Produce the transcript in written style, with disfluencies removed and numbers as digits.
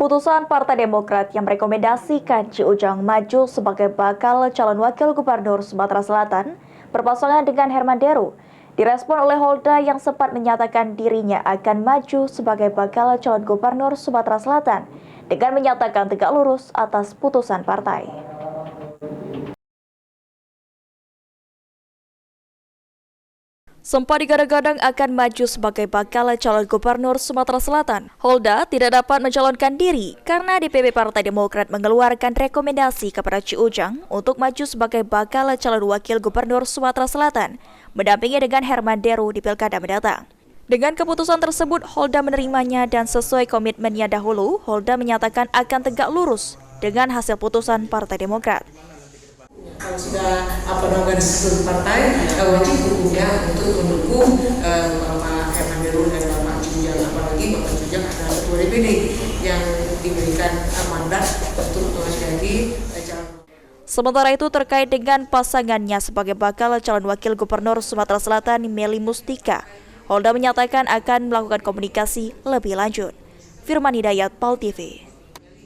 Keputusan Partai Demokrat yang merekomendasikan Ci Ujang maju sebagai bakal calon wakil gubernur Sumatera Selatan berpasangan dengan Herman Deru direspon oleh Holda yang sempat menyatakan dirinya akan maju sebagai bakal calon gubernur Sumatera Selatan dengan menyatakan tegak lurus atas putusan partai. Sempat digadang-gadang akan maju sebagai bakal calon gubernur Sumatera Selatan, Holda tidak dapat mencalonkan diri karena DPP Partai Demokrat mengeluarkan rekomendasi kepada Ci Ujang untuk maju sebagai bakal calon wakil gubernur Sumatera Selatan, mendampingi dengan Herman Deru di pilkada mendatang. Dengan keputusan tersebut, Holda menerimanya dan sesuai komitmennya dahulu, Holda menyatakan akan tegak lurus dengan hasil putusan Partai Demokrat. Kalau sudah organisasi partai, wajib hukumnya untuk mendukung Bapak Herman Deru dan Bapak Ci Ujang, apalagi Bapak Ci Ujang adalah ketua DPD yang diberikan mandat untuk menjadi calon. Sementara itu terkait dengan pasangannya sebagai bakal calon wakil gubernur Sumatera Selatan Meli Mustika, Holda menyatakan akan melakukan komunikasi lebih lanjut. Firman Hidayat, PAL TV.